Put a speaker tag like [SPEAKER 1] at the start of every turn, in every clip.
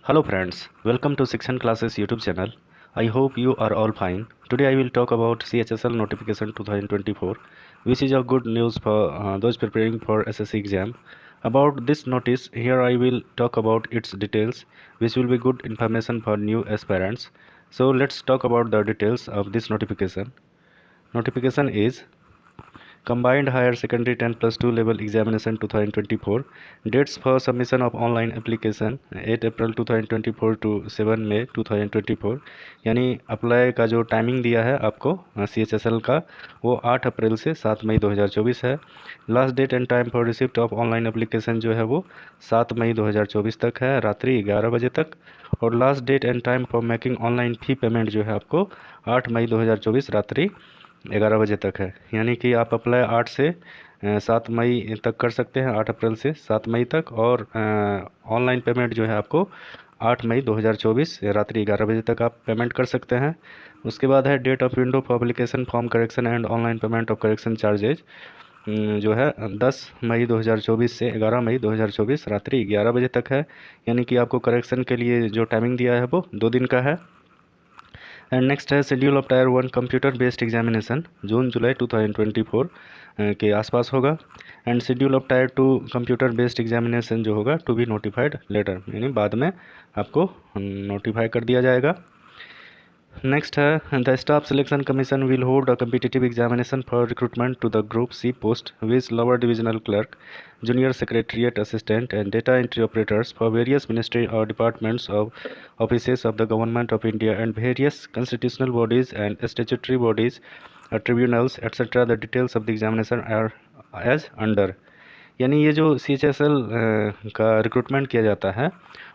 [SPEAKER 1] Hello friends, welcome to Section Classes YouTube channel. I hope you are all fine. Today I will talk about CHSL notification 2024, which is a good news for those preparing for SSC exam. About this notice, here I will talk about its details, which will be good information for new aspirants. So let's talk about the details of this notification. Notification is Combined Higher Secondary 10 plus 2 level examination 2024. Dates for submission of online application 8 April 2024 to 7 मई 2024। यानी apply का जो timing दिया है आपको CHSL का वो 8 अप्रैल से 7 मई 2024 है। Last date and time for receipt of online application जो है वो 7 मई 2024 तक है, रात्रि 11 बजे तक। और last date and time for making online fee payment जो है आपको 8 मई 2024 रात्रि 11 बजे तक है। यानी कि आप अप्लाई 8 से 7 मई तक कर सकते हैं, 8 अप्रैल से 7 मई तक। और ऑनलाइन पेमेंट जो है आपको 8 मई 2024 रात्रि 11 बजे तक आप पेमेंट कर सकते हैं। उसके बाद है date of window for application form correction and online payment of correction charges जो है 10 मई 2024 से 11 मई 2024 रात्रि 11 बजे तक है। यानी कि आपको करेक्शन के लिए जो टाइमिंग दिया है वो 2 दिन का है। एंड नेक्स्ट है schedule of tier 1 computer based examination जून जुलाई 2024 के आसपास होगा। And schedule of tier 2 computer based examination जो होगा टू बी नोटिफाइड लेटर, यानी बाद में आपको नोटिफाई कर दिया जाएगा। नेक्स्ट है the staff selection commission will hold a competitive examination for recruitment to the group C post which lower divisional clerk, junior secretariat assistant and data entry operators for various ministry or departments of offices of the government of India and various constitutional bodies and statutory bodies, tribunals etc. The details of the examination are as under। यानी ये जो CHSL का recruitment किया जाता है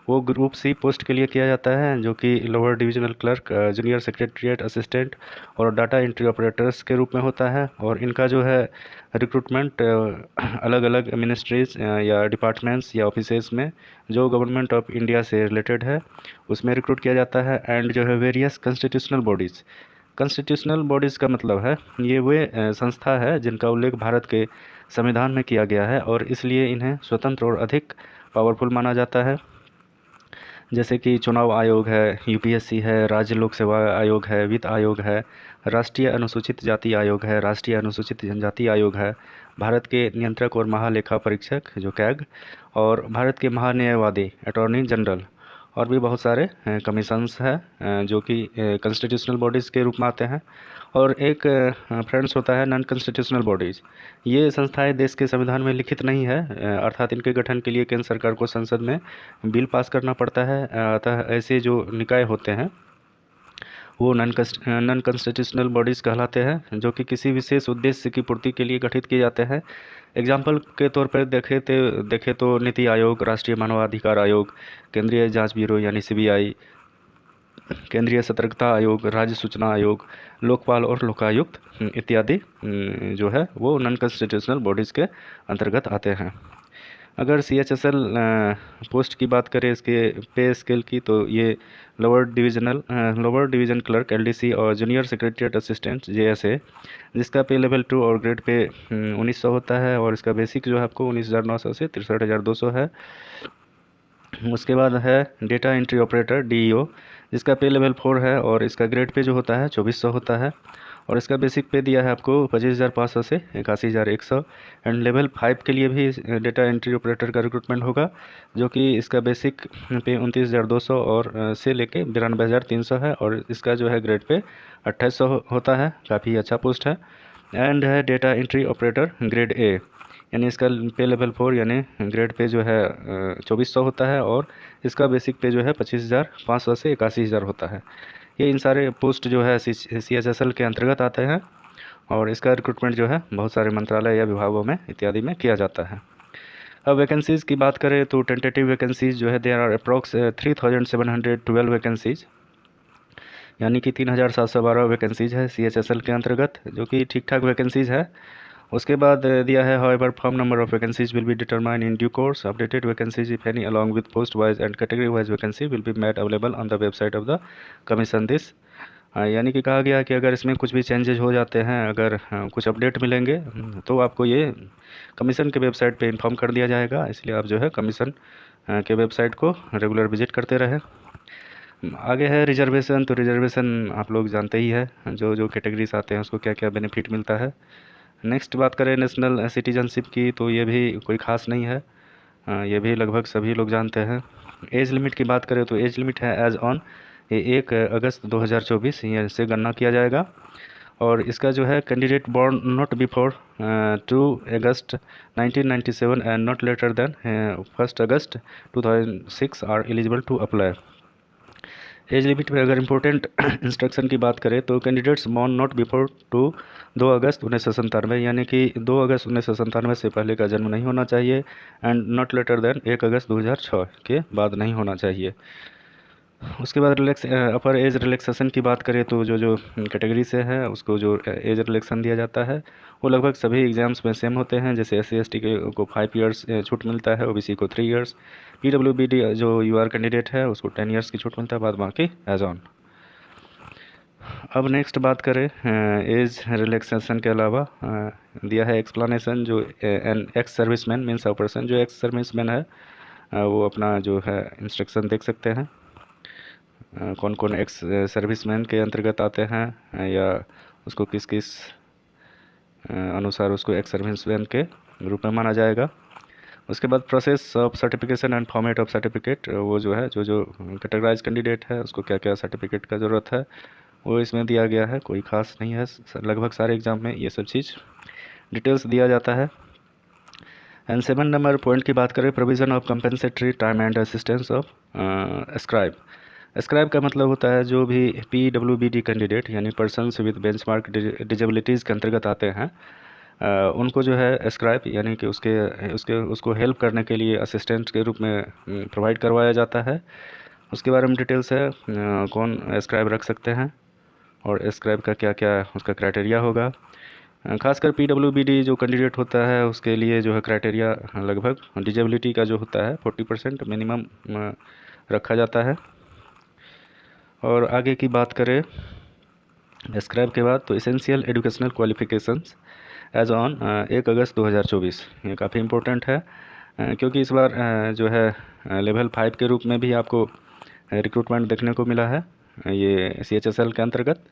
[SPEAKER 1] वो group C post के लिए किया जाता है, जो कि lower divisional clerk, junior secretariat assistant और डाटा एंट्री ऑपरेटर्स के रूप में होता है। और इनका जो है रिक्रूटमेंट अलग अलग मिनिस्ट्रीज या डिपार्टमेंट्स या ऑफिसेस में जो गवर्नमेंट ऑफ इंडिया से रिलेटेड है उसमें रिक्रूट किया जाता है। एंड जो है various constitutional bodies, constitutional bodies का मतलब है ये वे संस्था है जिनका उल्लेख भारत के संविधान में किया गया है और इसलिए इन्हें स्वतंत्र और अधिक पावरफुल माना जाता है। जैसे कि चुनाव आयोग है, UPSC है, राज्य लोक सेवा आयोग है, वित्त आयोग है, राष्ट्रीय अनुसूचित जाति आयोग है, राष्ट्रीय अनुसूचित जनजाति आयोग है, भारत के नियंत्रक और महालेखा परीक्षक जो कैग, और भारत के महान्यायवादी अटॉर्नी जनरल, और भी बहुत सारे कमीशंस हैं जो कि कॉन्स्टिट्यूशनल बॉडीज़ के रूप में आते हैं। और एक फ्रेंड्स होता है नॉन कॉन्स्टिट्यूशनल बॉडीज़। ये संस्थाएं देश के संविधान में लिखित नहीं है, अर्थात इनके गठन के लिए केंद्र सरकार को संसद में बिल पास करना पड़ता है। अतः ऐसे जो निकाय होते हैं वो नॉन कॉन्स्टिट्यूशनल बॉडीज़ कहलाते हैं, जो कि किसी विशेष उद्देश्य की पूर्ति के लिए गठित किए जाते हैं। एग्जाम्पल के तौर पर देखें तो नीति आयोग, राष्ट्रीय मानवाधिकार आयोग, केंद्रीय जांच ब्यूरो यानी CBI, केंद्रीय सतर्कता आयोग, राज्य सूचना आयोग, लोकपाल और लोकायुक्त इत्यादि जो है वो नॉन कॉन्स्टिट्यूशनल बॉडीज़ के अंतर्गत आते हैं। अगर CHSL पोस्ट की बात करें इसके पे स्केल की, तो ये लोअर डिवीज़न क्लर्क LDC और जूनियर सेक्रेटरीट असिस्टेंट JSA, जिसका पे लेवल 2 और ग्रेड पे 1900 होता है और इसका बेसिक जो है आपको 19,900 से 63,200 है। उसके बाद है डेटा एंट्री ऑपरेटर DEO, जिसका पे लेवल 4 है और इसका ग्रेड पे जो होता है 2400 होता है और इसका बेसिक पे दिया है आपको 25,500 से 81,100। एंड लेवल 5 के लिए भी डेटा एंट्री ऑपरेटर का रिक्रूटमेंट होगा, जो कि इसका बेसिक पे 29,200 और से लेके 92,300 है और इसका जो है ग्रेड पे 2800 होता है। काफ़ी अच्छा पोस्ट है। एंड है data entry operator grade A, यानी इसका पे लेवल 4 यानी ग्रेड पे जो है 2400 होता है और इसका बेसिक पे जो है 25,500 से 81,000 होता है। ये इन सारे पोस्ट जो है CHSL के अंतर्गत आते हैं और इसका रिक्रूटमेंट जो है बहुत सारे मंत्रालय या विभागों में इत्यादि में किया जाता है। अब वैकेंसीज़ की बात करें तो टेंटेटिव वैकेंसीज़ जो है देयर आर अप्रॉक्स 3,712 वैकेंसीज़, यानी कि 3,712 वैकेंसीज़ है CHSL के अंतर्गत, जो कि ठीक ठाक वैकेंसीज़ है। उसके बाद दिया है however form number of vacancies will be determine in due course, updated vacancies if any along with post wise and category wise vacancy will be made available on the website of the commission this. यानी कि कहा गया कि अगर इसमें कुछ भी changes हो जाते हैं, अगर कुछ अपडेट मिलेंगे तो आपको ये कमीशन के वेबसाइट पे इन्फॉर्म कर दिया जाएगा, इसलिए आप जो है कमीशन के वेबसाइट को रेगुलर विजिट करते रहें। आगे है रिजर्वेशन। तो रिजर्वेशन आप लोग जानते ही है, जो जो कैटेगरीज आते हैं उसको क्या क्या बेनिफिट मिलता है। नेक्स्ट बात करें नेशनल सिटीजनशिप की, तो ये भी कोई ख़ास नहीं है, ये भी लगभग सभी लोग जानते हैं। एज लिमिट की बात करें तो एज लिमिट है एज ऑन 1 अगस्त 2024 ये से गणना किया जाएगा। और इसका जो है candidate born not before 2 August 1997 and not later than 1 August 2006 are eligible to apply. Age limit में अगर इम्पोर्टेंट इंस्ट्रक्शन की बात करें तो candidates born not before 2 August 1997, यानी कि 2 अगस्त 1997 से पहले का जन्म नहीं होना चाहिए, and not later than 1 August 2006 के बाद नहीं होना चाहिए। उसके बाद अपर एज रिलैक्सेशन की बात करें तो जो जो कैटेगरी से है उसको जो एज रिलैक्सेशन दिया जाता है वो लगभग सभी एग्ज़ाम्स में सेम होते हैं। जैसे SC/ST को 5 इयर्स छूट मिलता है, OBC को 3 इयर्स, PWBD जो UR कैंडिडेट है उसको 10 इयर्स की छूट मिलता है, बाद बाकी एज ऑन। अब नेक्स्ट बात करें एज रिलैक्सेशन के अलावा दिया है एक्सप्लेनेशन। जो an ex serviceman means a person, जो एक्स सर्विसमैन है वो अपना जो है इंस्ट्रक्शन देख सकते हैं, कौन कौन एक्स सर्विसमैन के अंतर्गत आते हैं या उसको किस किस अनुसार उसको एक्स सर्विसमैन के रूप में माना जाएगा। उसके बाद process of certification and format of certificate, वो जो है जो जो कैटेगराइज कैंडिडेट है उसको क्या क्या सर्टिफिकेट का ज़रूरत है वो इसमें दिया गया है, कोई ख़ास नहीं है, लगभग सारे एग्ज़ाम में ये सब चीज़ डिटेल्स दिया जाता है। एंड 7 नंबर पॉइंट की बात करें, provision of compensatory time and assistance of scribe. Scribe का मतलब होता है जो भी PWBD कैंडिडेट यानी पर्सन्स विद बेंचमार्क डिजेबिलिटीज़ के अंतर्गत आते हैं उनको जो है स्क्राइब यानी कि उसको हेल्प करने के लिए असिस्टेंट के रूप में प्रोवाइड करवाया जाता है। उसके बारे में डिटेल्स है, कौन स्क्राइब रख सकते हैं और स्क्राइब का क्या क्या उसका क्राइटेरिया होगा। खासकर PWBD जो कैंडिडेट होता है उसके लिए जो है क्राइटेरिया लगभग डिजेबिलिटी का जो होता है 40% मिनिमम रखा जाता है। और आगे की बात करें स्क्राइब के बाद तो essential educational qualifications as on 1 August 2024 ये काफ़ी इम्पोर्टेंट है, क्योंकि इस बार जो है लेवल 5 के रूप में भी आपको रिक्रूटमेंट देखने को मिला है ये CHSL के अंतर्गत।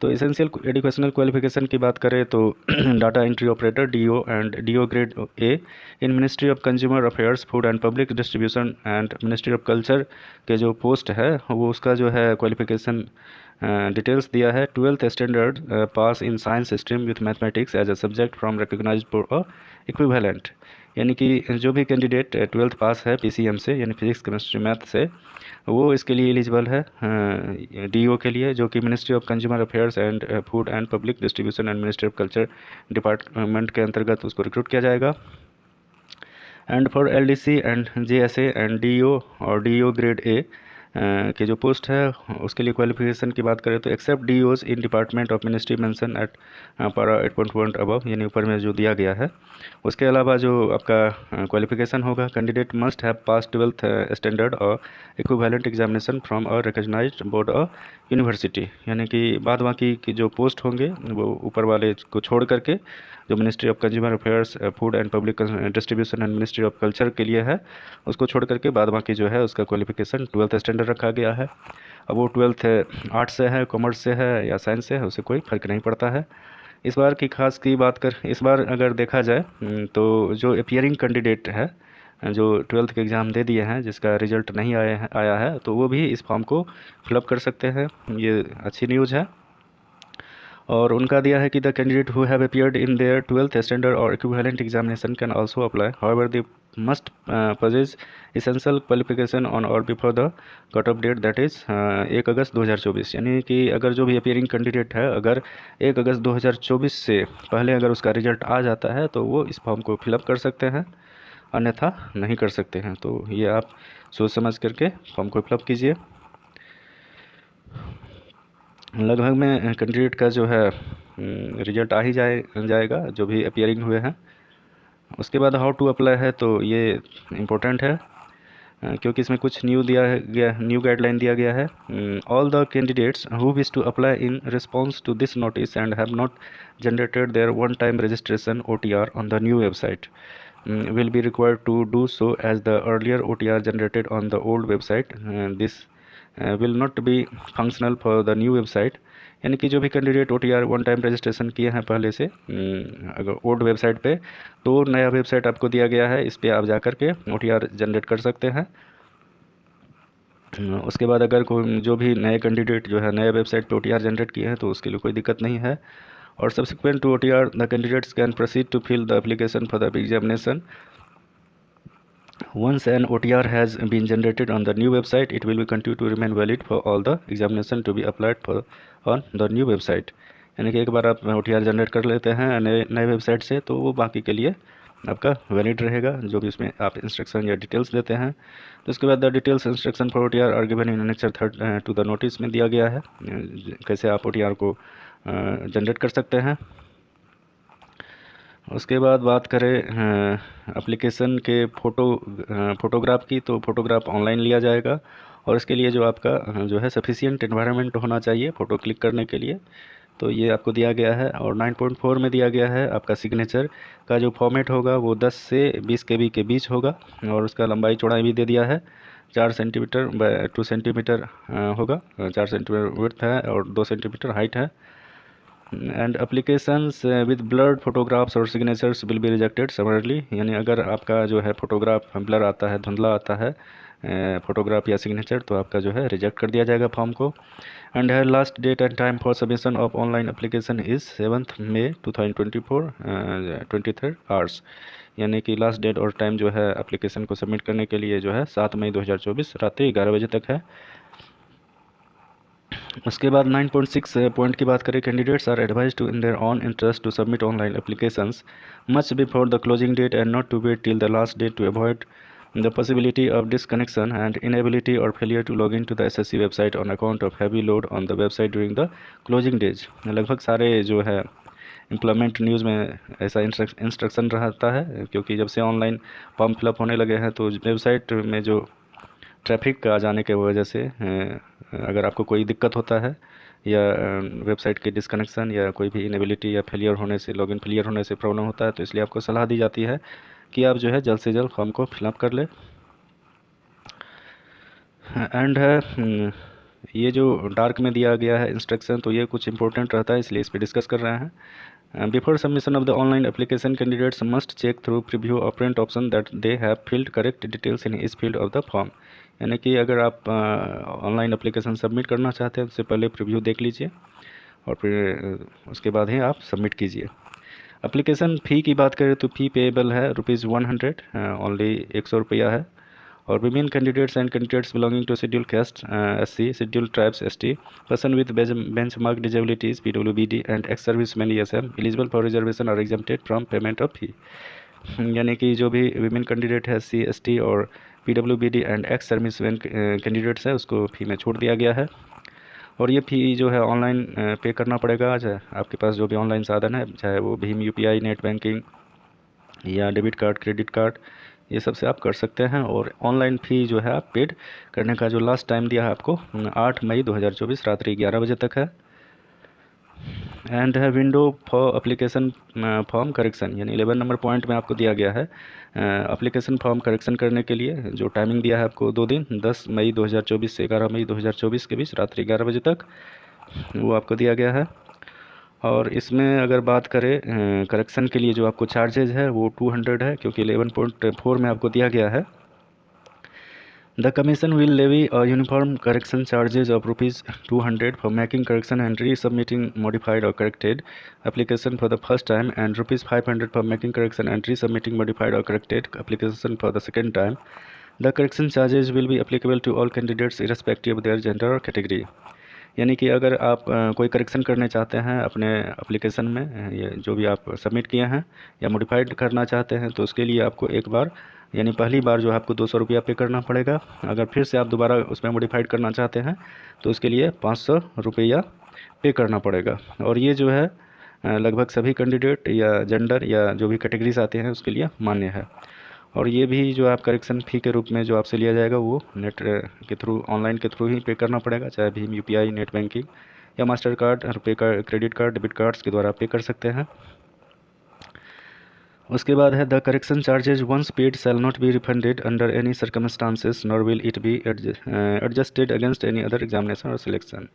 [SPEAKER 1] तो एसेंशियल एजुकेशनल क्वालिफिकेशन की बात करें तो data entry operator DO and DO grade A in ministry of consumer affairs, food and public distribution and ministry of culture के जो पोस्ट है वो उसका जो है क्वालिफिकेशन डिटेल्स दिया है। 12th standard pass in science stream with mathematics as a subject from recognised for a equivalent, यानी कि जो भी कैंडिडेट 12th पास है PCM से यानी फिजिक्स केमिस्ट्री मैथ से वो इसके लिए एलिजिबल है DO के लिए, जो कि ministry of consumer affairs and food and public distribution and ministry of culture department के अंतर्गत उसको रिक्रूट किया जाएगा। And for LDC and JSA and DO और DO ग्रेड A के जो पोस्ट है उसके लिए क्वालिफिकेशन की बात करें तो except DOs in department of ministry mention at para 8.1 above, यानी ऊपर में जो दिया गया है उसके अलावा जो आपका क्वालिफिकेशन होगा, candidate must have pass 12th standard और equivalent examination from a recognized board a university, यानी कि बाद बाकी की जो पोस्ट होंगे वो ऊपर वाले को छोड़ करके जो ministry of consumer affairs, food and public distribution and ministry of culture के लिए है उसको छोड़ करके बाद बाकी जो है उसका क्वालिफिकेशन 12th स्टैंडर्ड रखा गया है। अब वो 12th आर्ट्स से है, कॉमर्स से है या साइंस से है उससे कोई फ़र्क नहीं पड़ता है। इस बार की खास की बात कर इस बार अगर देखा जाए तो जो अपियरिंग कैंडिडेट है जो 12th के एग्ज़ाम दे दिए हैं जिसका रिजल्ट नहीं आया है तो वो भी इस फॉर्म को फिलअप कर सकते हैं, ये अच्छी न्यूज़ है। और उनका दिया है कि the candidate who have appeared in their 12th standard और equivalent examination can also apply, however they must possess essential qualification on or before the cut off date that is 1 August 2024, यानी कि अगर जो भी अपीयरिंग कैंडिडेट है अगर 1 August 2024 से पहले अगर उसका रिजल्ट आ जाता है तो वो इस फॉर्म को फिलअप कर सकते हैं, अन्यथा नहीं कर सकते हैं। तो ये आप सोच समझ करके फॉर्म को फिलअप कीजिए। लगभग में कैंडिडेट का जो है रिजल्ट आ ही जाएगा जो भी अपीयरिंग हुए हैं। उसके बाद हाउ टू अप्लाई है तो ये इम्पोर्टेंट है क्योंकि इसमें कुछ न्यू गाइडलाइन दिया गया है। All the candidates who wish to apply in response to this notice and have not generated their one time registration OTR on the new website will be required to do so as the earlier OTR generated on the old website. This will not be functional for the new website. यानी कि जो भी candidate OTR one time registration किए हैं पहले से अगर old website पे, तो नया वेबसाइट आपको दिया गया है, इस पर आप जा कर के OTR जनरेट कर सकते हैं। उसके बाद अगर कोई जो भी नए कैंडिडेट जो है नए वेबसाइट पे OTR जनरेट किए हैं तो उसके लिए कोई दिक्कत नहीं है। और subsequent to OTR the candidates can proceed to fill the application for the examination. Once an OTR has been generated on the new website, it will be continue to remain valid for all the examination to be applied for on the new website. यानी कि एक बार आप OTR generate कर लेते हैं नए website से, तो वो बाकी के लिए आपका वैलिड रहेगा, जो भी उसमें आप इंस्ट्रक्शन या डिटेल्स देते हैं। तो उसके बाद the details instruction for OTR are given in annexure 3 to the notice में दिया गया है, कैसे आप OTR को जनरेट कर सकते हैं। उसके बाद बात करें एप्लीकेशन के फ़ोटोग्राफ की, तो फ़ोटोग्राफ ऑनलाइन लिया जाएगा और इसके लिए जो आपका जो है सफिशिएंट एनवायरनमेंट होना चाहिए फ़ोटो क्लिक करने के लिए, तो ये आपको दिया गया है। और 9.4 में दिया गया है आपका सिग्नेचर का जो फॉर्मेट होगा वो 10 से 20 KB के बीच होगा और उसका लंबाई चौड़ाई भी दे दिया है 4 सेंटीमीटर बाय 2 सेंटीमीटर होगा, 4 सेंटीमीटर विड्थ है और 2 सेंटीमीटर हाइट है। And applications with blurred photographs और सिग्नेचर्स विल बी रिजेक्टेड समरली, यानी अगर आपका जो है फ़ोटोग्राफ ब्लर आता है, धुंधला आता है फ़ोटोग्राफ या सिग्नेचर, तो आपका जो है रिजेक्ट कर दिया जाएगा फॉर्म को। एंड है last date and time for submission of online application is 7 May 2024 23 hours, यानी कि लास्ट डेट और टाइम जो है एप्लीकेशन को सबमिट करने के लिए जो है 7 मई 2024 रात्रि 11 बजे तक है। उसके बाद 9.6 पॉइंट की बात करें, candidates are advise to in their own interest to submit online applications much before the closing date and not to wait till the last date to avoid the possibility of disconnection and inability or failure to log into the SSC website on account of heavy load on the website during the closing days. लगभग सारे जो है employment news में ऐसा instruction रहता है, क्योंकि जब से ऑनलाइन फॉर्म फिलअप होने लगे हैं तो वेबसाइट में जो ट्रैफिक आ जाने के वजह से अगर आपको कोई दिक्कत होता है या वेबसाइट के डिस्कनेक्शन या कोई भी इनेबिलिटी या फेलियर होने से, लॉगिन फेलियर होने से प्रॉब्लम होता है, तो इसलिए आपको सलाह दी जाती है कि आप जो है जल्द से जल्द फॉर्म को फिलअप कर लें। एंड है ये जो डार्क में दिया गया है इंस्ट्रक्शन, तो ये कुछ इंपॉर्टेंट रहता है, इसलिए इस पर डिस्कस कर रहे हैं। Before submission of the online application candidates must check through preview of print option that they have filled correct details in इस फील्ड ऑफ द फॉर्म, यानी कि अगर आप ऑनलाइन एप्लीकेशन सबमिट करना चाहते हैं उससे पहले प्रीव्यू देख लीजिए और फिर उसके बाद ही आप सबमिट कीजिए। एप्लीकेशन फ़ी की बात करें तो फ़ी पेएबल है ₹100 ओनली, 100 रुपया है। और women candidates and candidates belonging to schedule caste SC, schedule tribes ST, person with benchmark disabilities PWBD and ex serviceman ESM eligible for reservation और exempted from payment of fee, यानी कि जो भी women candidate है SC ST और PWBD and ex serviceman candidates है उसको फ़ी में छूट दिया गया है। और ये फ़ी जो है ऑनलाइन पे करना पड़ेगा, चाहे आपके पास जो भी ऑनलाइन साधन है, चाहे वो भीम UPI नेट बैंकिंग या डेबिट कार्ड क्रेडिट कार्ड, ये सब से आप कर सकते हैं। और ऑनलाइन फ़ी जो है आप पेड करने का जो लास्ट टाइम दिया है आपको 8 मई 2024 रात्रि 11 बजे तक है। एंड है window for application form correction, यानी 11 नंबर पॉइंट में आपको दिया गया है एप्लीकेशन फॉर्म करेक्शन करने के लिए जो टाइमिंग दिया है आपको 2 दिन 10 मई 2024 से 11 मई 2024 के बीच रात्रि 11 बजे तक, वो आपको दिया गया है। और इसमें अगर बात करें करेक्शन के लिए जो आपको चार्जेज है वो 200 है, क्योंकि 11.4 में आपको दिया गया है The Commission will levy a uniform correction charges of ₹200 for making correction and resubmitting modified or corrected application for the first time and ₹500 for making correction and resubmitting modified or corrected application for the second time. The correction charges will be applicable to all candidates irrespective of their gender or category. यानी कि अगर आप कोई correction करने चाहते हैं अपने application में ये जो भी आप सबमिट किए हैं या मॉडिफाइड करना चाहते हैं, तो उसके लिए आपको एक बार यानी पहली बार जो है आपको 200 रुपया पे करना पड़ेगा। अगर फिर से आप दोबारा उसमें मॉडिफाइड करना चाहते हैं तो उसके लिए 500 रुपया पे करना पड़ेगा। और ये जो है लगभग सभी कैंडिडेट या जेंडर या जो भी कैटेगरीज आते हैं उसके लिए मान्य है। और ये भी जो आप करेक्शन फ़ी के रूप में जो आपसे लिया जाएगा वो नेट के थ्रू ऑनलाइन के थ्रू ही पे करना पड़ेगा, चाहे भीम UPI नेट बैंकिंग या master card RuPay card credit card debit cards के द्वारा पे कर सकते हैं। उसके बाद है the correction charges once paid shall not be refunded under any circumstances nor will it be adjusted against any other examination और सिलेक्शन।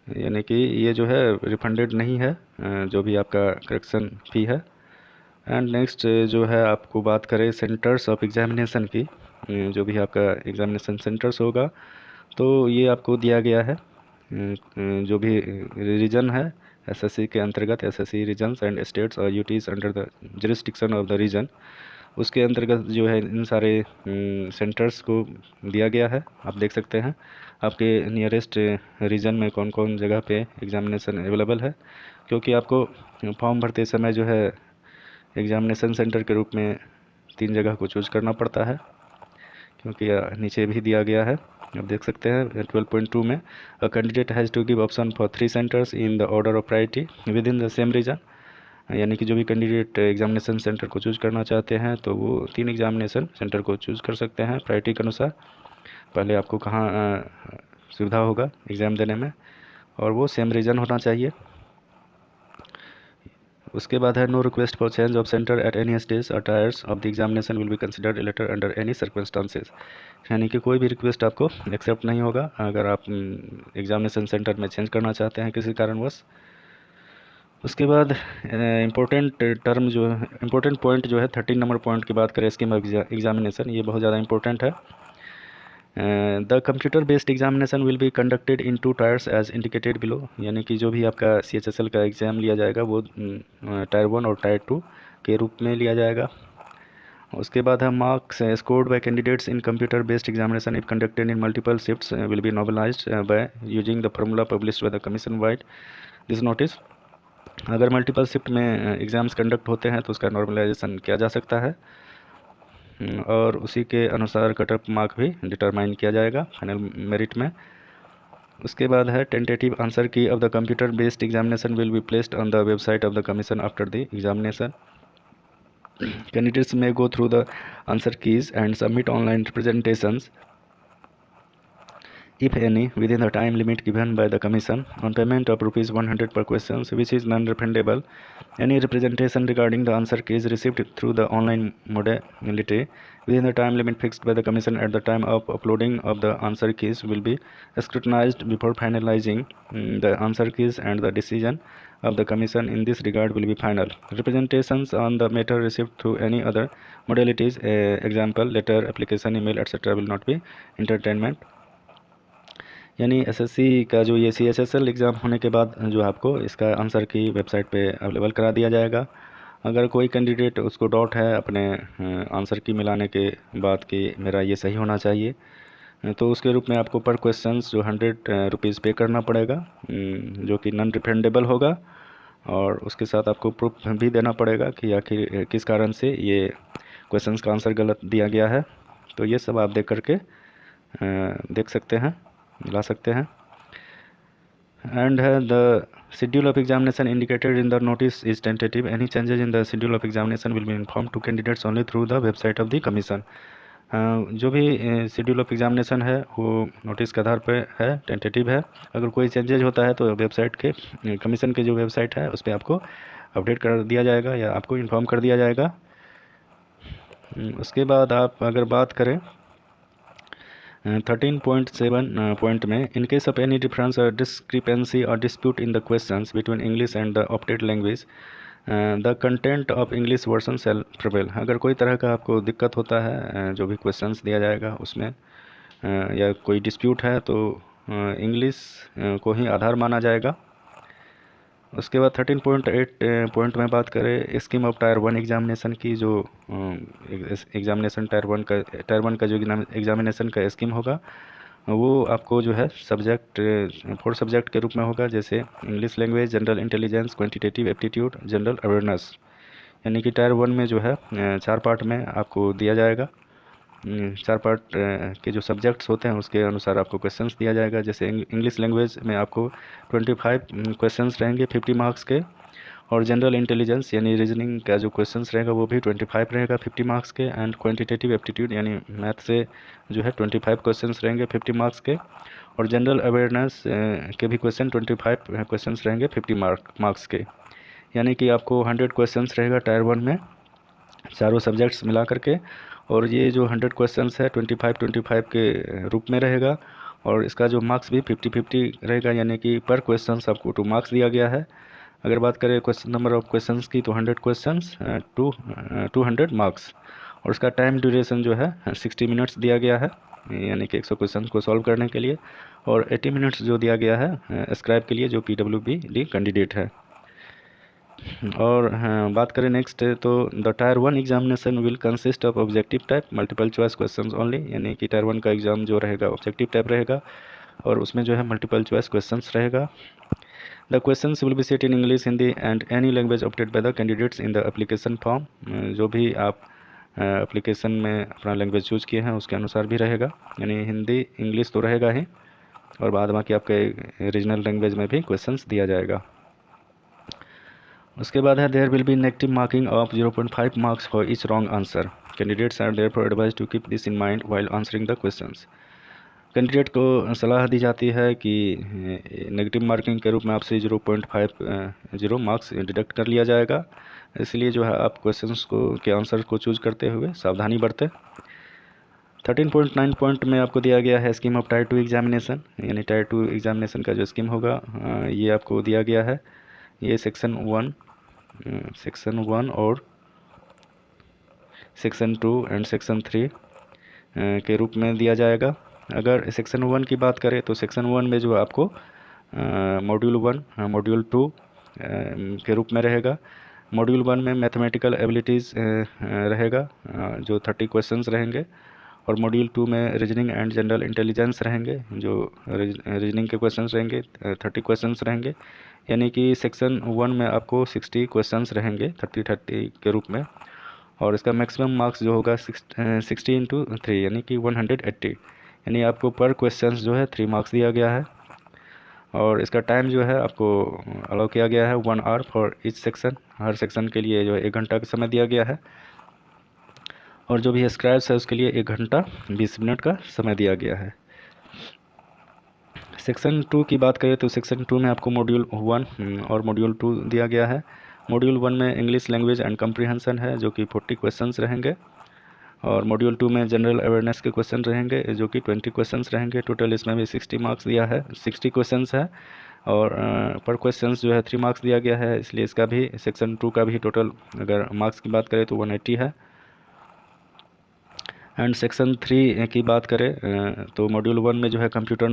[SPEAKER 1] यानी कि ये जो है रिफंडेड नहीं है, जो भी आपका करेक्शन फ़ी है। एंड नेक्स्ट जो है आपको बात करें सेंटर्स ऑफ एग्जामिनेशन की, जो भी आपका एग्जामिनेशन सेंटर्स होगा तो ये आपको दिया गया है। जो भी रीजन है एसएससी के अंतर्गत, एसएससी रीजन्स एंड स्टेट्स और UTs under the jurisdiction of the region, उसके अंतर्गत जो है इन सारे सेंटर्स को दिया गया है। आप देख सकते हैं आपके नियरेस्ट रीजन में कौन कौन जगह पे एग्जामिनेशन अवेलेबल है, क्योंकि आपको फॉर्म भरते समय जो है एग्जामिनेशन सेंटर के रूप में 3 जगह को चूज करना पड़ता है, क्योंकि नीचे भी दिया गया है। आप देख सकते हैं 12.2 में a candidate has to give option for 3 centres in the order of priority within the same region. यानी कि जो भी कैंडिडेट एग्जामिनेशन सेंटर को चूज करना चाहते हैं तो वो 3 एग्जामिनेशन सेंटर को चूज कर सकते हैं प्रायोरिटी के अनुसार। पहले आपको कहाँ सुविधा होगा एग्ज़ाम देने में, और वो सेम रीजन होना चाहिए। उसके बाद है no request for change of centre at any stage और tiers of the examination will be considered later under any circumstances. यानी कि कोई भी रिक्वेस्ट आपको एक्सेप्ट नहीं होगा अगर आप एग्जामिनेशन सेंटर में चेंज करना चाहते हैं किसी कारणवश। उसके बाद इम्पोर्टेंट टर्म जो है, इम्पोर्टेंट पॉइंट जो है 13 नंबर पॉइंट की बात करें स्कीम ऑफ एग्जामिनेशन, ये बहुत ज़्यादा इंपॉर्टेंट है। The computer based examination will be conducted in 2 tiers as indicated below. यानी कि जो भी आपका CHSL का एग्ज़ाम लिया जाएगा वो टायर 1 और टायर 2 के रूप में लिया जाएगा। उसके बाद है marks scored by candidates in computer based examination if conducted in multiple shifts will be normalised by using the formula published by the commission vide this notice. अगर मल्टीपल शिफ्ट में एग्ज़ाम्स कंडक्ट होते हैं तो उसका normalisation किया जा सकता है, और उसी के अनुसार कट ऑफ मार्क भी डिटरमाइन किया जाएगा फाइनल मेरिट में। उसके बाद है टेंटेटिव आंसर की of the computer based examination will be placed on the website of the commission after the examination. Candidates may go through the answer keys and submit online representations if any within the time limit given by the commission on payment of rupees 100 per questions which is non-refundable. Any representation regarding the answer keys received through the online modality within the time limit fixed by the commission at the time of uploading of the answer keys will be scrutinized before finalizing the answer keys, and the decision of the commission in this regard will be final. Representations on the matter received through any other modalities, example letter, application, email, etc. will not be entertainment. यानी SSC का जो ये CHSL exam होने के बाद जो आपको इसका आंसर की वेबसाइट पे अवेलेबल करा दिया जाएगा। अगर कोई कैंडिडेट उसको डाउट है अपने आंसर की मिलाने के बाद कि मेरा ये सही होना चाहिए, तो उसके रूप में आपको पर क्वेश्चंस जो 100 रुपीज़ पे करना पड़ेगा, जो कि नॉन रिफंडेबल होगा, और उसके साथ आपको प्रूफ भी देना पड़ेगा कि आखिर किस कारण से ये क्वेश्चंस का आंसर गलत दिया गया है। तो ये सब आप देख सकते हैं, ला सकते हैं। And the schedule of examination indicated in the notice is tentative. Any changes in the schedule of examination will be inform to candidates only through the website of the commission. जो भी शेड्यूल ऑफ एग्जामिनेशन है वो notice के आधार पर है, tentative है। अगर कोई चेंजेज होता है तो वेबसाइट के कमीशन के जो वेबसाइट है उस पर आपको अपडेट कर दिया जाएगा या आपको इन्फॉर्म कर दिया जाएगा। उसके बाद आप अगर बात करें 13.7 पॉइंट में, in case of any difference और डिस्क्रिपेंसी और dispute in the questions between English and the opted language the content of English version shall prevail. अगर कोई तरह का आपको दिक्कत होता है जो भी क्वेश्चंस दिया जाएगा उसमें, या कोई डिस्प्यूट है तो इंग्लिश को ही आधार माना जाएगा। उसके बाद 13.8 पॉइंट में बात करें स्कीम ऑफ टायर 1 एग्जामिनेशन की, जो एग्जामिनेशन टायर 1 का जो एग्जामिनेशन का स्कीम होगा वो आपको जो है सब्जेक्ट 4 सब्जेक्ट के रूप में होगा, जैसे English language, general intelligence, quantitative aptitude, general awareness. यानी कि टायर 1 में जो है 4 पार्ट में आपको दिया जाएगा। 4 पार्ट के जो सब्जेक्ट्स होते हैं उसके अनुसार आपको क्वेश्चंस दिया जाएगा। जैसे इंग्लिश लैंग्वेज में आपको 25 क्वेश्चंस रहेंगे 50 मार्क्स के, और जनरल इंटेलिजेंस यानी रीजनिंग का जो क्वेश्चंस रहेगा वो भी 25 रहेगा 50 मार्क्स के, एंड क्वांटिटेटिव एप्टीट्यूड यानी मैथ से जो है 25 क्वेश्चंस रहेंगे 50 मार्क्स के, और जनरल अवेयरनेस के भी 25 क्वेश्चंस रहेंगे 50 मार्क्स के। यानी कि आपको 100 क्वेश्चंस रहेगा टायर 1 में, चारों सब्जेक्ट्स मिला करके। और ये जो 100 क्वेश्चंस है 25-25 के रूप में रहेगा। और इसका जो मार्क्स भी 50-50 रहेगा, यानी कि पर क्वेश्चन आपको 2 मार्क्स दिया गया है। अगर बात करें क्वेश्चन नंबर ऑफ क्वेश्चंस की, तो 100 क्वेश्चंस 200 मार्क्स। और उसका टाइम ड्यूरेशन जो है 60 मिनट्स दिया गया है, यानी कि 100 क्वेश्चन को सॉल्व करने के लिए। और 80 मिनट्स जो दिया गया है स्क्राइब के लिए, जो PWBD कैंडिडेट है। और हाँ, बात करें नेक्स्ट, तो the tyre 1 examination will consist of objective type multiple choice questions only, यानी कि टायर 1 का एग्ज़ाम जो रहेगा ऑब्जेक्टिव टाइप रहेगा, और उसमें जो है मल्टीपल चॉइस क्वेश्चंस रहेगा। The questions will be set in English, Hindi and any language opted by the candidates in the application form. जो भी आप एप्लीकेशन में अपना लैंग्वेज चूज़ किए हैं उसके अनुसार भी रहेगा, यानी हिंदी इंग्लिश तो रहेगा ही, और बाद बाकी आपके रीजनल लैंग्वेज में भी क्वेश्चंस दिया जाएगा। उसके बाद है there will be negative marking of 0.5 marks for each wrong answer. Candidates are therefore advise to keep this in mind while answering the questions. Candidate को सलाह दी जाती है कि नेगेटिव मार्किंग के रूप में आपसे 0.50 मार्क्स डिडक्ट कर लिया जाएगा, इसलिए जो है आप क्वेश्चंस को के आंसर को चूज करते हुए सावधानी बरतें। 13.9 पॉइंट में आपको दिया गया है स्कीम ऑफ टायर 2 एग्जामिनेशन, यानी टायर 2 एग्जामिनेशन का जो स्कीम होगा ये आपको दिया गया है। ये सेक्शन 1 और सेक्शन 2 एंड सेक्शन 3 के रूप में दिया जाएगा। अगर सेक्शन 1 की बात करें, तो सेक्शन 1 में जो आपको मॉड्यूल 1 मॉड्यूल 2 के रूप में रहेगा। मॉड्यूल 1 में मैथमेटिकल एबिलिटीज़ रहेगा, जो 30 क्वेश्चंस रहेंगे। और मॉड्यूल 2 में रीजनिंग एंड जनरल इंटेलिजेंस रहेंगे, जो रीजनिंग के क्वेश्चंस रहेंगे, 30 क्वेश्चंस रहेंगे। यानी कि सेक्शन 1 में आपको 60 क्वेश्चंस रहेंगे 30 के रूप में। और इसका मैक्सिमम मार्क्स जो होगा 60 इंटू 3, यानी कि 180, यानी आपको पर क्वेश्चंस जो है 3 मार्क्स दिया गया है। और इसका टाइम जो है आपको अलाउ किया गया है 1 hour for each section. Her section के लिए जो है 1 घंटा का समय दिया गया है। और जो भी स्क्राइब्स है उसके लिए 1 घंटा 20 मिनट का समय दिया गया है। सेक्शन 2 की बात करें, तो सेक्शन 2 में आपको मॉड्यूल 1 और मॉड्यूल 2 दिया गया है। मॉड्यूल 1 में इंग्लिश लैंग्वेज एंड कम्प्रीहेंशन है, जो कि 40 क्वेश्चंस रहेंगे। और मॉड्यूल 2 में जनरल अवेयरनेस के क्वेश्चन रहेंगे, जो कि 20 क्वेश्चंस रहेंगे। टोटल इसमें भी 60 मार्क्स दिया है, 60 क्वेश्चंस है। और पर क्वेश्चंस जो है 3 मार्क्स दिया गया है, इसलिए इसका भी सेक्शन 2 का भी टोटल अगर मार्क्स की बात करें तो 180 है। एंड सेक्शन 3 की बात करें, तो मॉड्यूल 1 में जो है कंप्यूटर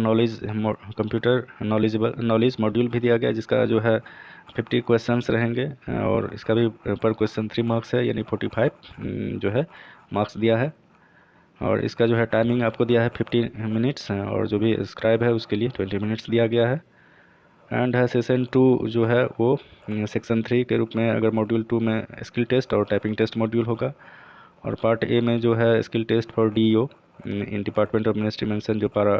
[SPEAKER 1] नॉलेज मॉड्यूल भी दिया गया, जिसका जो है 50 क्वेश्चंस रहेंगे। और इसका भी पर क्वेश्चन 3 मार्क्स है, यानी 45 जो है मार्क्स दिया है। और इसका जो है टाइमिंग आपको दिया है 50 मिनट्स, और जो भी स्क्राइब है उसके लिए 20 मिनट्स दिया गया है। एंड है सेशन 2 जो है वो सेक्शन 3 के रूप में, अगर मॉड्यूल 2 में स्किल टेस्ट और टाइपिंग टेस्ट मॉड्यूल होगा। और पार्ट ए में जो है skill test for DEO in department of ministry mention, जो पारा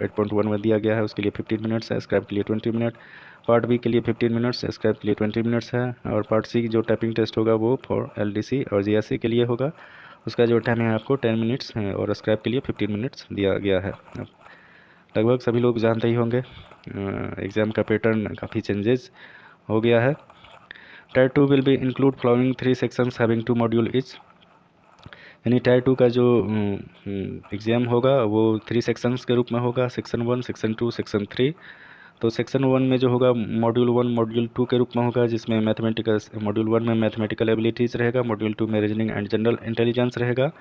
[SPEAKER 1] 8.1 में दिया गया है, उसके लिए 15 मिनट्स है, स्क्रैप के लिए 20 मिनट। पार्ट बी के लिए 15 मिनट्स, स्क्रैप के लिए 20 मिनट्स है। और पार्ट सी जो टाइपिंग टेस्ट होगा वो फॉर LDC और GSC के लिए होगा, उसका जो टाइम है आपको 10 मिनट्स है, और स्क्रैप के लिए 15 मिनट्स दिया गया है। लगभग सभी लोग जानते ही होंगे, एग्ज़ाम का पैटर्न काफ़ी चेंजेस हो गया है। Tyre 2 will be include following 3 sections having 2 module each, यानी टायर 2 का जो एग्ज़ाम होगा वो 3 सेक्शंस के रूप में होगा, सेक्शन 1, सेक्शन 2, सेक्शन 3। तो सेक्शन 1 में जो होगा मॉड्यूल 1 मॉड्यूल 2 के रूप में होगा, जिसमें मॉड्यूल 1 में मैथमेटिकल एबिलिटीज़ रहेगा, मॉड्यूल 2 में रीजनिंग एंड जनरल इंटेलिजेंस रहेगा।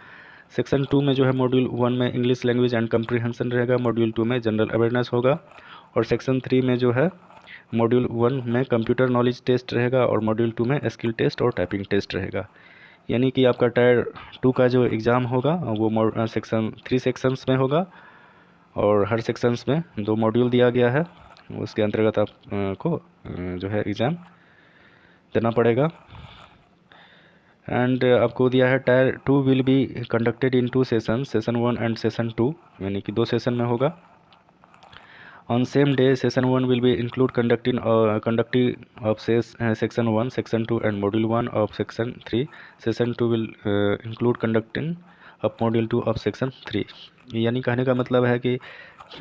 [SPEAKER 1] सेक्शन 2 में जो है मॉड्यूल 1 में इंग्लिश लैंग्वेज एंड कम्प्रीहेंशन रहेगा, मॉड्यूल 2 में जनरल अवेयरनेस होगा। और सेक्शन 3 में जो है मॉड्यूल 1 में कंप्यूटर नॉलेज टेस्ट रहेगा, और मॉड्यूल 2 में स्किल टेस्ट और टाइपिंग टेस्ट रहेगा। यानी कि आपका टायर 2 का जो एग्ज़ाम होगा वो सेक्शन 3 सेक्शंस में होगा, और हर सेक्शंस में 2 मॉड्यूल दिया गया है, उसके अंतर्गत आप को जो है एग्ज़ाम देना पड़ेगा। एंड आपको दिया है tyre 2 will be conducted in 2 session, session 1 and session 2, यानी कि 2 सेशन में होगा। On same day, session 1 will be include conducting of section 1, section 2 and module 1 of section 3. Session 2 will include conducting of module 2 of section 3. यानी कहने का मतलब है कि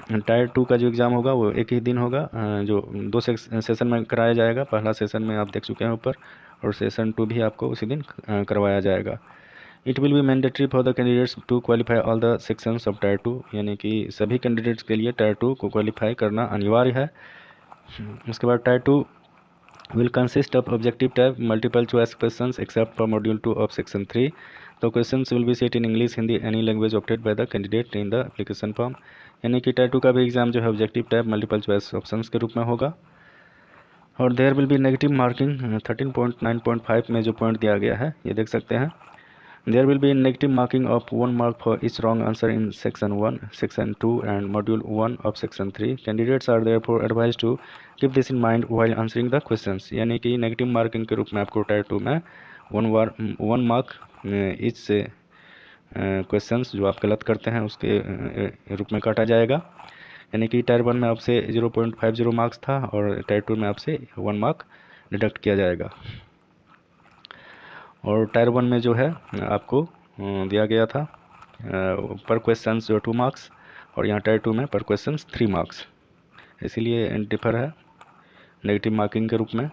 [SPEAKER 1] टायर 2 का जो एग्ज़ाम होगा वो एक ही दिन होगा, जो 2 सेशन में कराया जाएगा। पहला सेशन में आप देख चुके हैं ऊपर, और सेशन 2 भी आपको उसी दिन करवाया जाएगा। It will be mandatory for the candidates to qualify all the sections of tier 2, यानी कि सभी कैंडिडेट्स के लिए टायर 2 को क्वालिफाई करना अनिवार्य है। उसके बाद tyre 2 will consist of objective type multiple choice questions except for module 2 of section 3. The questions will be set in English, Hindi, any language opted by the candidate in the application form. यानी कि tyre 2 का भी exam जो है objective type multiple choice options के रूप में होगा। और there will be negative marking 13.9.5 में जो पॉइंट दिया गया है ये देख सकते हैं। There will be negative marking of 1 mark for each wrong answer in section 1, section 2 and module 1 of section 3. Candidates are therefore advised to keep this in mind while answering the questions. यानी कि negative marking के रूप में आपको tyre 2 में 1 mark etch से questions जो आप गलत करते हैं उसके रूप में काटा जाएगा। यानी कि टायर 1 में आपसे 0.50 मार्क्स था और टायर 2 में आपसे 1 मार्क डिडक्ट किया जाएगा। और टायर 1 में जो है आपको दिया गया था पर क्वेश्चन जो 2 मार्क्स और यहाँ टायर 2 में पर क्वेश्चन 3 मार्क्स, इसीलिए डिफर है नेगेटिव मार्किंग के रूप में।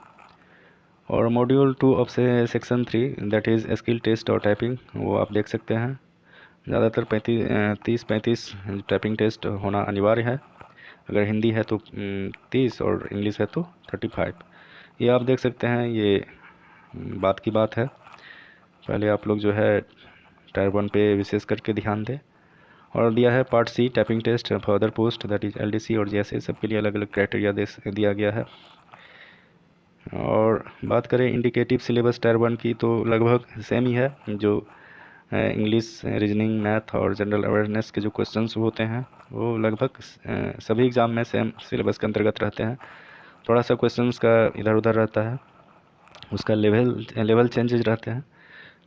[SPEAKER 1] और मॉड्यूल 2 ऑफ से section 3 that is skill test और टाइपिंग, वो आप देख सकते हैं ज़्यादातर 30-35 टाइपिंग टेस्ट होना अनिवार्य है। अगर हिंदी है तो 30 और इंग्लिश है तो 35। ये आप देख सकते हैं, ये बात की बात है। पहले आप लोग जो है टायर 1 पे विशेष करके ध्यान दें। और दिया है part C typing test for other post that is LDC और जीएसए, सबके लिए अलग अलग क्राइटेरिया दिया गया है। और बात करें इंडिकेटिव सिलेबस टायर 1 की तो लगभग सेम ही है, जो इंग्लिश, रीजनिंग, मैथ और जनरल अवेयरनेस के जो क्वेश्चंस होते हैं वो लगभग सभी एग्ज़ाम में सेम सिलेबस के अंतर्गत रहते हैं। थोड़ा सा क्वेश्चंस का इधर उधर रहता है, उसका लेवल चेंजेज रहते हैं,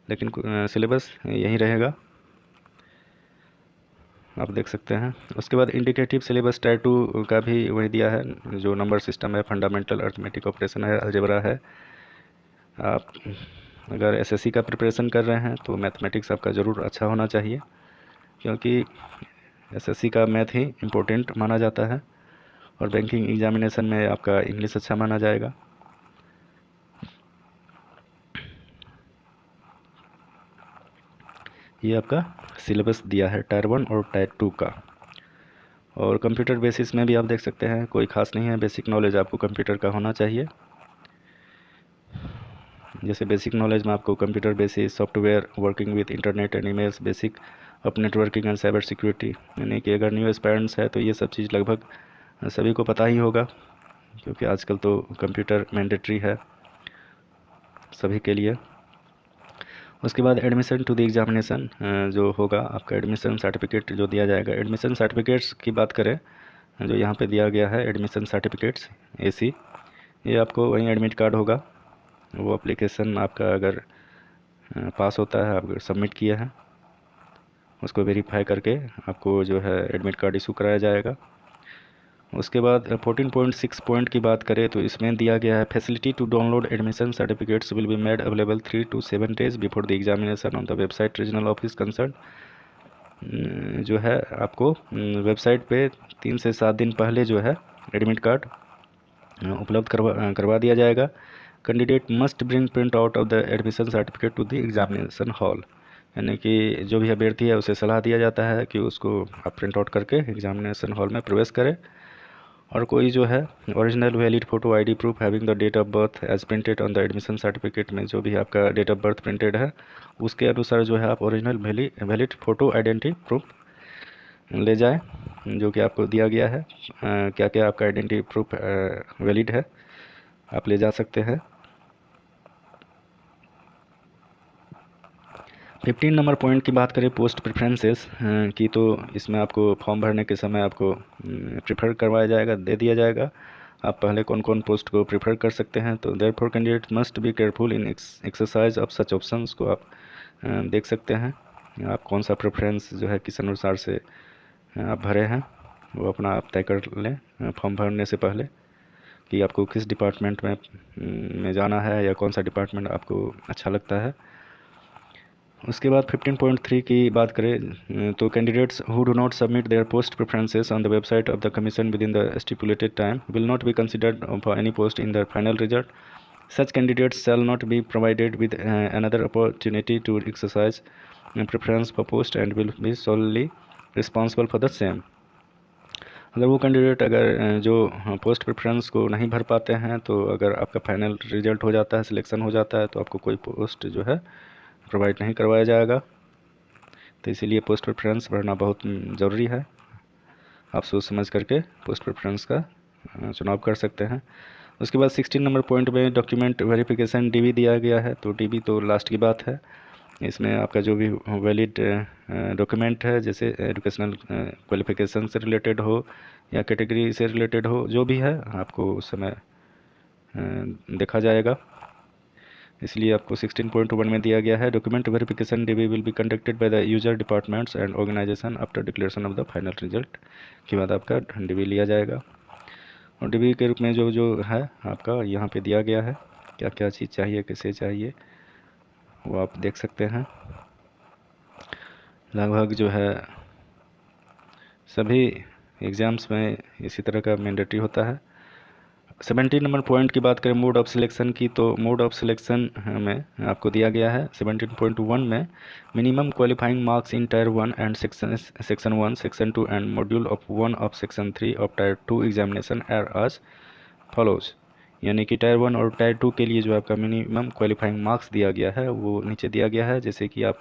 [SPEAKER 1] लेकिन सिलेबस यही रहेगा, आप देख सकते हैं। उसके बाद इंडिकेटिव सिलेबस टायर 2 का भी वही दिया है, जो नंबर सिस्टम है, फंडामेंटल अर्थमेटिक ऑपरेशन है, अलजेब्रा है। आप अगर एसएससी का प्रिपरेशन कर रहे हैं तो मैथमेटिक्स आपका ज़रूर अच्छा होना चाहिए, क्योंकि एसएससी का मैथ ही इम्पोर्टेंट माना जाता है और बैंकिंग एग्जामिनेशन में आपका इंग्लिश अच्छा माना जाएगा। ये आपका सिलेबस दिया है टायर 1 और टायर 2 का। और कंप्यूटर बेसिस में भी आप देख सकते हैं, कोई खास नहीं है, बेसिक नॉलेज आपको कंप्यूटर का होना चाहिए। जैसे बेसिक नॉलेज में आपको computer basis, software, working with internet and emails, basic of networking and cyber security, यानी कि अगर न्यू एस्पायरेंट्स है तो ये सब चीज़ लगभग सभी को पता ही होगा, क्योंकि आजकल तो कंप्यूटर मैंडेटरी है सभी के लिए। उसके बाद एडमिशन टू द एग्जामिनेशन जो होगा, आपका एडमिशन सर्टिफिकेट जो दिया जाएगा। एडमिशन सर्टिफिकेट्स की बात करें, जो यहाँ पे दिया गया है एडमिशन सर्टिफिकेट्स एसी, ये आपको वहीं एडमिट कार्ड होगा। वो एप्लीकेशन आपका अगर पास होता है, आप सबमिट किए हैं, उसको वेरीफाई करके आपको जो है एडमिट कार्ड इशू कराया जाएगा। उसके बाद 14.6 पॉइंट की बात करें तो इसमें दिया गया है facility to download admission certificates will be made available 3 to 7 days before the examination on the website regional office concern. जो है आपको वेबसाइट पे 3 से 7 दिन पहले जो है एडमिट कार्ड उपलब्ध करवा दिया जाएगा। Candidate must bring print out of the admission certificate to the examination hall, यानी कि जो भी अभ्यर्थी है उसे सलाह दिया जाता है कि उसको आप प्रिंट आउट करके एग्जामिनेशन हॉल में प्रवेश करें। और कोई जो है original valid photo ID proof having the date of birth as printed on the admission certificate में जो भी आपका डेट ऑफ बर्थ प्रिंटेड है उसके अनुसार जो है आप original valid photo identity proof ले जाएं, जो कि आपको दिया गया है। क्या क्या आपका आइडेंटिटी प्रूफ वैलिड है आप ले जा सकते हैं। 15 नंबर पॉइंट की बात करें पोस्ट प्रेफरेंसेस की, तो इसमें आपको फॉर्म भरने के समय आपको प्रेफर करवाया जाएगा, दे दिया जाएगा आप पहले कौन कौन पोस्ट को प्रेफर कर सकते हैं। तो therefore candidate must be careful in exercise of such options को आप देख सकते हैं, आप कौन सा प्रेफरेंस जो है किस अनुसार से आप भरे हैं वो अपना आप तय कर लें फॉर्म भरने से पहले कि आपको किस डिपार्टमेंट में जाना है या कौन सा डिपार्टमेंट आपको अच्छा लगता है। उसके बाद 15.3 की बात करें तो candidates who do not submit there post preferences on the website of the commission with in the stipulated time will not be considered for any post in the final result. Such candidates shall not be provided with another opportunity to exercise preference for post and will be solely responsible for the same. अगर वो candidate अगर जो post preference को नहीं भर पाते हैं, तो अगर आपका फाइनल रिजल्ट हो जाता है, सिलेक्शन हो जाता है, तो आपको कोई पोस्ट जो है प्रोवाइड नहीं करवाया जाएगा। तो इसीलिए पोस्ट प्रेफरेंस भरना बहुत ज़रूरी है। आप सोच समझ करके पोस्ट प्रेफरेंस का चुनाव कर सकते हैं। उसके बाद 16 नंबर पॉइंट में डॉक्यूमेंट वेरिफिकेशन डीवी दिया गया है। तो डीवी तो लास्ट की बात है। इसमें आपका जो भी वैलिड डॉक्यूमेंट है, जैसे एजुकेशनल क्वालिफिकेशन से रिलेटेड हो या कैटेगरी से रिलेटेड हो, जो भी है आपको उस समय देखा जाएगा। इसलिए आपको 16.1 में दिया गया है, document verification DV will be conducted by the user departments and organisation after declaration of the final result के बाद आपका डीवी लिया जाएगा। और डीवी के रूप में जो जो है आपका यहाँ पे दिया गया है, क्या क्या चीज़ चाहिए, कैसे चाहिए, वो आप देख सकते हैं। लगभग जो है सभी एग्ज़ाम्स में इसी तरह का मैंडेटरी होता है। 17 नंबर पॉइंट की बात करें मोड ऑफ सिलेक्शन की, तो मोड ऑफ सिलेक्शन में आपको दिया गया है 17.1 में minimum qualifying marks in tier 1 and section 1, section 2 and module of 1 of section 3 of tier 2 examination are as follows. यानी कि टायर 1 और टायर 2 के लिए जो आपका मिनिमम क्वालिफाइंग मार्क्स दिया गया है वो नीचे दिया गया है। जैसे कि आप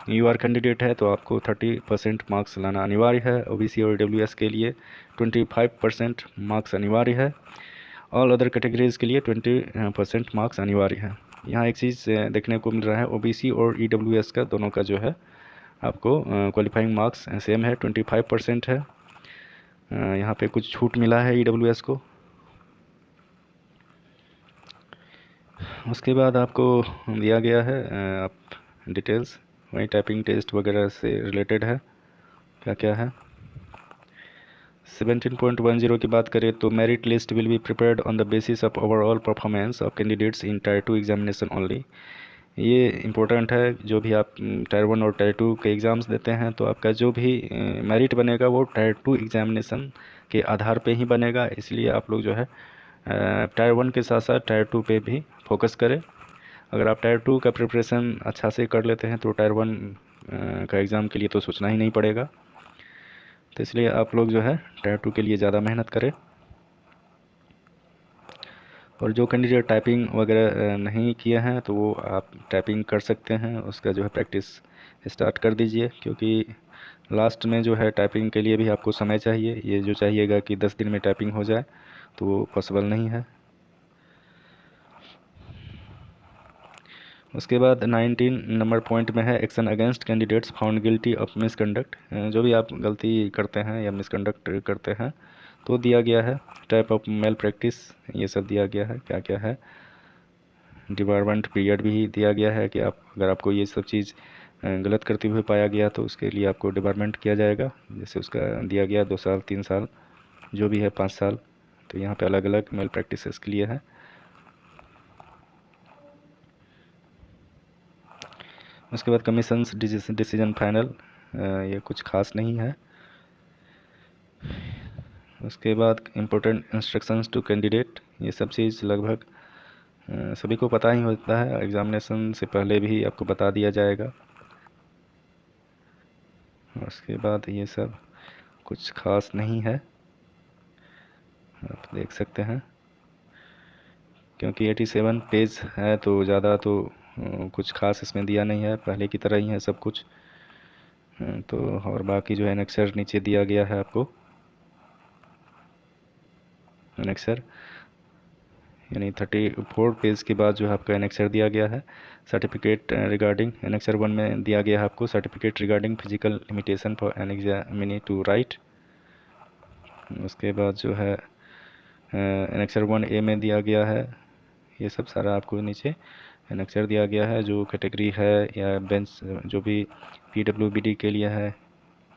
[SPEAKER 1] यूआर कैंडिडेट है तो आपको 30% मार्क्स लाना अनिवार्य है। ओबीसी और ईडब्ल्यूएस के लिए 25% मार्क्स अनिवार्य है। ऑल अदर कैटेगरीज़ के लिए 20% मार्क्स अनिवार्य है। यहाँ एक चीज़ देखने को मिल रहा है, ओबीसी और ईडब्ल्यूएस का दोनों का जो है आपको क्वालिफाइंग मार्क्स सेम है, 25% है। यहाँ पे कुछ छूट मिला है ईडब्ल्यूएस को। उसके बाद आपको दिया गया है आप डिटेल्स, वही टाइपिंग टेस्ट वगैरह से रिलेटेड है, क्या क्या है। 17.10 की बात करें तो merit list will be prepared on the basis of overall performance of candidates in tyre 2 examination only. ये इम्पोर्टेंट है। जो भी आप टायर 1 और टायर 2 के एग्ज़ाम्स देते हैं तो आपका जो भी मेरिट बनेगा वो टायर 2 एग्जामिनेशन के आधार पे ही बनेगा। इसलिए आप लोग जो है टायर 1 के साथ साथ टायर 2 पे भी फोकस करें। अगर आप टायर 2 का प्रिपरेशन अच्छा से कर लेते हैं तो टायर 1 का एग्ज़ाम के लिए तो सोचना ही नहीं पड़ेगा। तो इसलिए आप लोग जो है टायर 2 के लिए ज़्यादा मेहनत करें। और जो कैंडिडेट टाइपिंग वगैरह नहीं किए हैं तो वो आप टाइपिंग कर सकते हैं, उसका जो है प्रैक्टिस स्टार्ट कर दीजिए, क्योंकि लास्ट में जो है टाइपिंग के लिए भी आपको समय चाहिए। ये जो चाहिएगा कि 10 दिन में टाइपिंग हो जाए तो वो पॉसिबल नहीं है। उसके बाद 19 नंबर पॉइंट में है action against candidates found guilty of misconduct. जो भी आप गलती करते हैं या मिसकंडक्ट करते हैं तो दिया गया है। टाइप ऑफ मेल प्रैक्टिस, ये सब दिया गया है, क्या क्या है। डिपार्टमेंट पीरियड भी दिया गया है कि आप अगर आपको ये सब चीज़ गलत करते हुए पाया गया तो उसके लिए आपको डिपार्टमेंट किया जाएगा। जैसे उसका दिया गया 2 साल, 3 साल, जो भी है 5 साल। तो यहाँ पे अलग अलग मेल प्रैक्टिसेस के लिए है। उसके बाद कमीशंस डिसीजन फाइनल, ये कुछ खास नहीं है। उसके बाद इम्पोर्टेंट इंस्ट्रक्शंस टू कैंडिडेट, ये सब चीज़ लगभग सभी को पता ही होता है, एग्ज़ामिनेशन से पहले भी आपको बता दिया जाएगा। उसके बाद ये सब कुछ खास नहीं है, आप देख सकते हैं, क्योंकि 87 पेज है तो ज़्यादा तो कुछ खास इसमें दिया नहीं है, पहले की तरह ही है सब कुछ। तो और बाकी जो है एनेक्सर नीचे दिया गया है आपको, एनेक्सर यानी 34 पेज के बाद जो है आपका एनेक्सर दिया गया है। सर्टिफिकेट रिगार्डिंग एनेक्सर 1 में दिया गया है आपको certificate regarding physical limitation for an examinee to write. उसके बाद जो है एनेक्सर 1A में दिया गया है, ये सब सारा आपको नीचे एनेक्सर दिया गया है। जो कैटेगरी है या बेंच जो भी PWBD के लिए है,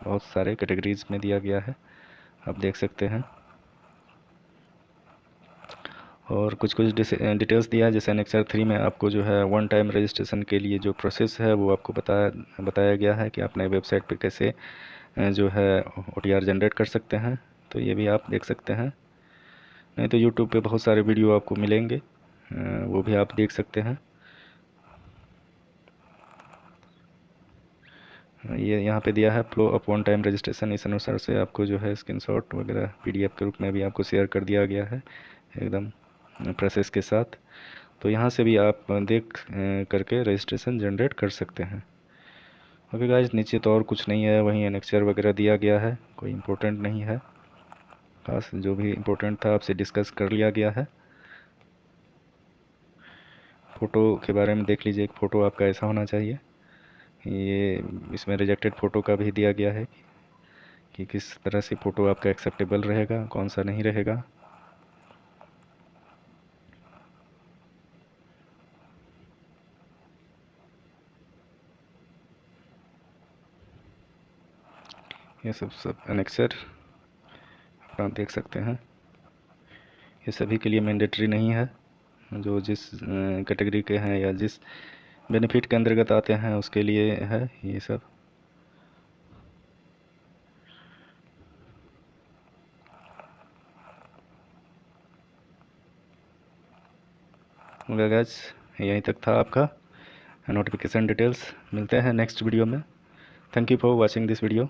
[SPEAKER 1] बहुत सारे कैटेगरीज में दिया गया है, आप देख सकते हैं। और कुछ कुछ डिटेल्स दिया है, जैसे एनेक्सर 3 में आपको जो है 1 टाइम रजिस्ट्रेशन के लिए जो प्रोसेस है वो आपको बताया गया है कि आप नए वेबसाइट पे कैसे जो है OTR जनरेट कर सकते हैं। तो ये भी आप देख सकते हैं, नहीं तो यूट्यूब पे बहुत सारे वीडियो आपको मिलेंगे वो भी आप देख सकते हैं। ये यहाँ पे दिया है flow up on time registration, इस अनुसार से आपको जो है स्क्रीनशॉट वगैरह पीडीएफ के रूप में भी आपको शेयर कर दिया गया है एकदम प्रोसेस के साथ। तो यहाँ से भी आप देख करके रजिस्ट्रेशन जनरेट कर सकते हैं। ओके गाइस, नीचे तो और कुछ नहीं है, वहीं एनेक्चर वगैरह दिया गया है, कोई इम्पोर्टेंट नहीं है खास। जो भी इम्पोर्टेंट था आपसे डिस्कस कर लिया गया है। फ़ोटो के बारे में देख लीजिए, फ़ोटो आपका ऐसा होना चाहिए। ये इसमें रिजेक्टेड फ़ोटो का भी दिया गया है कि किस तरह से फ़ोटो आपका एक्सेप्टेबल रहेगा, कौन सा नहीं रहेगा। ये सब एनेक्सर आप देख सकते हैं। ये सभी के लिए मैंडेटरी नहीं है, जो जिस कैटेगरी के हैं या जिस बेनिफिट के अंतर्गत आते हैं उसके लिए है ये सब। गाइस, यहीं तक था आपका नोटिफिकेशन डिटेल्स। मिलते हैं नेक्स्ट वीडियो में। Thank you for watching this video.